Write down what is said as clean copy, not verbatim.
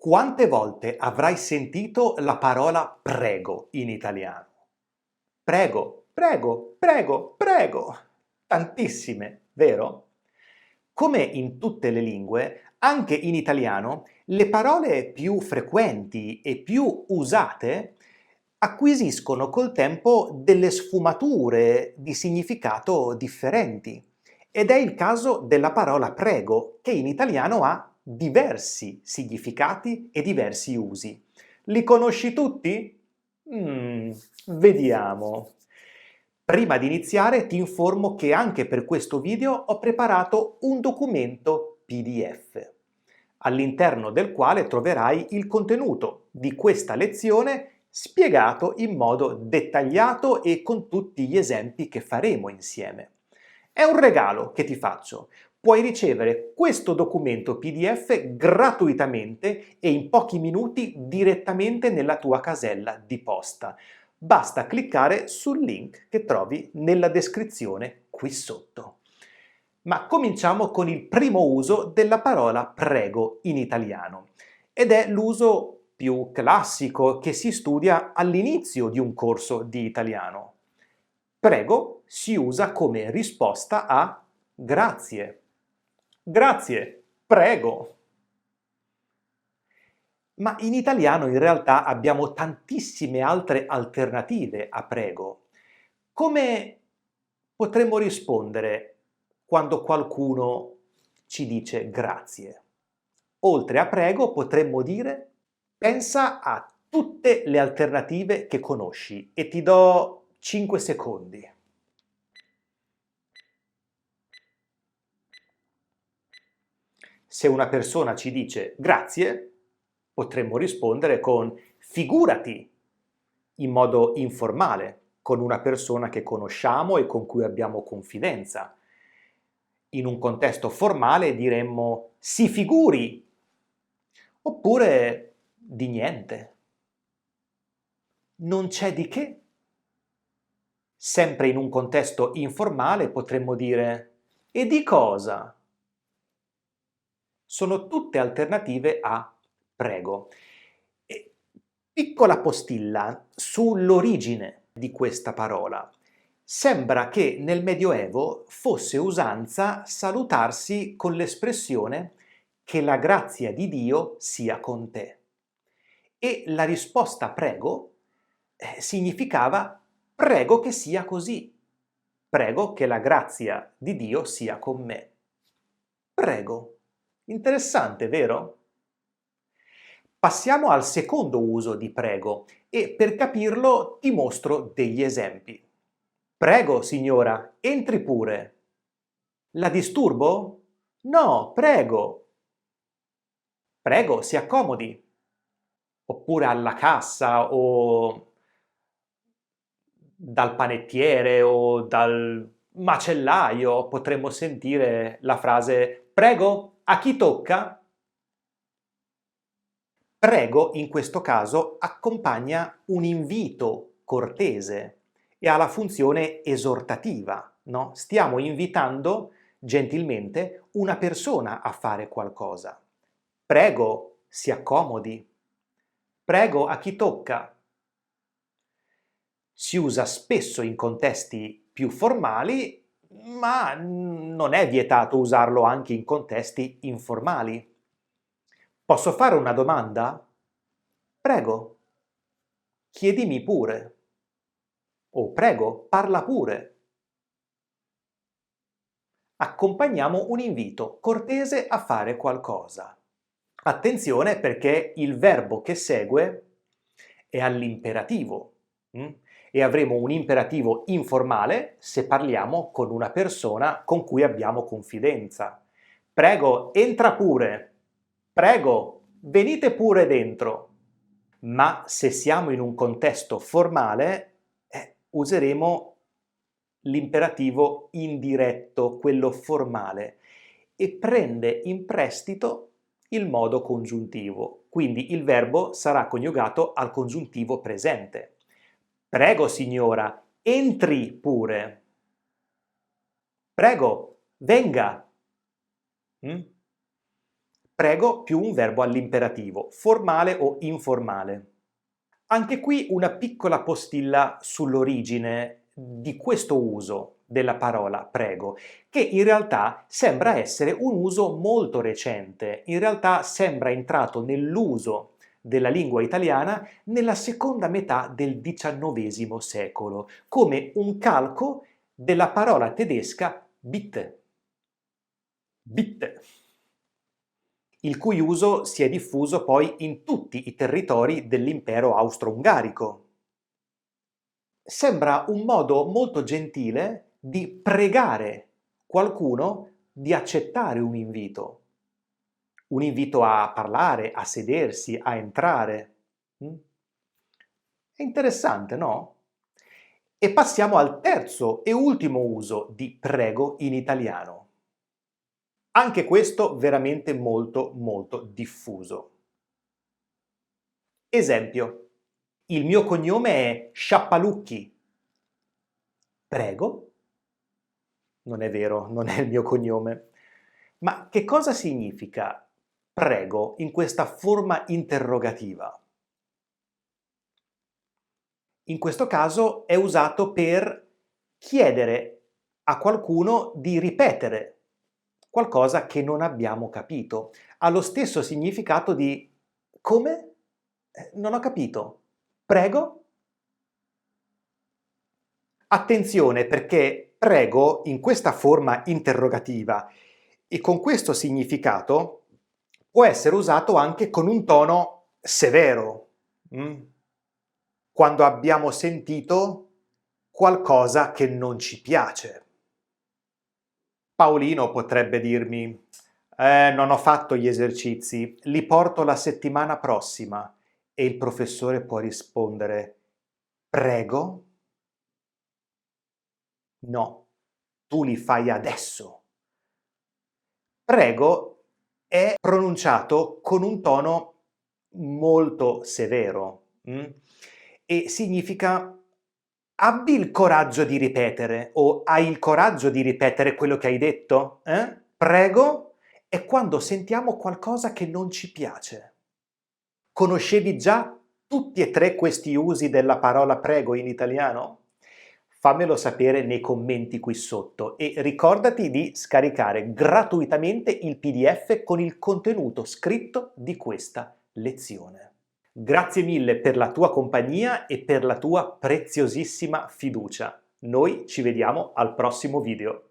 Quante volte avrai sentito la parola prego in italiano? Prego, prego, prego, prego. Tantissime, vero? Come in tutte le lingue, anche in italiano, le parole più frequenti e più usate acquisiscono col tempo delle sfumature di significato differenti. Ed è il caso della parola prego, che in italiano ha diversi significati e diversi usi. Li conosci tutti? Vediamo. Prima di iniziare ti informo che anche per questo video ho preparato un documento PDF, all'interno del quale troverai il contenuto di questa lezione spiegato in modo dettagliato e con tutti gli esempi che faremo insieme. È un regalo che ti faccio. Puoi ricevere questo documento PDF gratuitamente e in pochi minuti direttamente nella tua casella di posta. Basta cliccare sul link che trovi nella descrizione qui sotto. Ma cominciamo con il primo uso della parola prego in italiano, ed è l'uso più classico che si studia all'inizio di un corso di italiano. Prego si usa come risposta a grazie. Grazie, prego. Ma in italiano in realtà abbiamo tantissime altre alternative a prego. Come potremmo rispondere quando qualcuno ci dice grazie? Oltre a prego potremmo dire pensa a tutte le alternative che conosci e ti do 5 secondi. Se una persona ci dice grazie, potremmo rispondere con figurati, in modo informale, con una persona che conosciamo e con cui abbiamo confidenza. In un contesto formale diremmo si figuri, oppure di niente. Non c'è di che. Sempre in un contesto informale potremmo dire e di cosa? Sono tutte alternative a prego. E piccola postilla sull'origine di questa parola. Sembra che nel Medioevo fosse usanza salutarsi con l'espressione che la grazia di Dio sia con te. E la risposta prego significava prego che sia così. Prego che la grazia di Dio sia con me. Prego. Interessante, vero? Passiamo al secondo uso di prego e per capirlo ti mostro degli esempi. Prego, signora, entri pure. La disturbo? No, prego. Prego, si accomodi. Oppure alla cassa o dal panettiere o dal macellaio potremmo sentire la frase prego, a chi tocca? Prego in questo caso accompagna un invito cortese e ha la funzione esortativa, no? Stiamo invitando gentilmente una persona a fare qualcosa. Prego, si accomodi. Prego, a chi tocca? Si usa spesso in contesti più formali, ma non è vietato usarlo anche in contesti informali. Posso fare una domanda? Prego, chiedimi pure. O prego, parla pure. Accompagniamo un invito cortese a fare qualcosa. Attenzione perché il verbo che segue è all'imperativo e avremo un imperativo informale se parliamo con una persona con cui abbiamo confidenza. Prego, entra pure. Prego, venite pure dentro. Ma se siamo in un contesto formale, useremo l'imperativo indiretto, quello formale, e prende in prestito il modo congiuntivo. Quindi il verbo sarà coniugato al congiuntivo presente. Prego, signora, entri pure. Prego, venga. Prego più un verbo all'imperativo, formale o informale. Anche qui una piccola postilla sull'origine di questo uso della parola prego, che in realtà sembra essere un uso molto recente, in realtà sembra entrato nell'uso della lingua italiana nella seconda metà del XIX secolo, come un calco della parola tedesca Bitte. Bitte, il cui uso si è diffuso poi in tutti i territori dell'impero austro-ungarico. Sembra un modo molto gentile di pregare qualcuno di accettare un invito a parlare, a sedersi, a entrare. È interessante, no? E passiamo al terzo e ultimo uso di prego in italiano. Anche questo veramente molto molto diffuso. Esempio, il mio cognome è Sciappalucchi. Prego? Non è vero, non è il mio cognome. Ma che cosa significa prego in questa forma interrogativa? In questo caso è usato per chiedere a qualcuno di ripetere qualcosa che non abbiamo capito. Ha lo stesso significato di come? Non ho capito. Prego? Attenzione perché prego in questa forma interrogativa e con questo significato può essere usato anche con un tono severo, quando abbiamo sentito qualcosa che non ci piace. Paolino potrebbe dirmi: non ho fatto gli esercizi, li porto la settimana prossima. E il professore può rispondere: prego? No, tu li fai adesso. Prego è pronunciato con un tono molto severo e significa abbi il coraggio di ripetere o hai il coraggio di ripetere quello che hai detto? Prego è quando sentiamo qualcosa che non ci piace. Conoscevi già tutti e tre questi usi della parola prego in italiano? Fammelo sapere nei commenti qui sotto e ricordati di scaricare gratuitamente il PDF con il contenuto scritto di questa lezione. Grazie mille per la tua compagnia e per la tua preziosissima fiducia. Noi ci vediamo al prossimo video.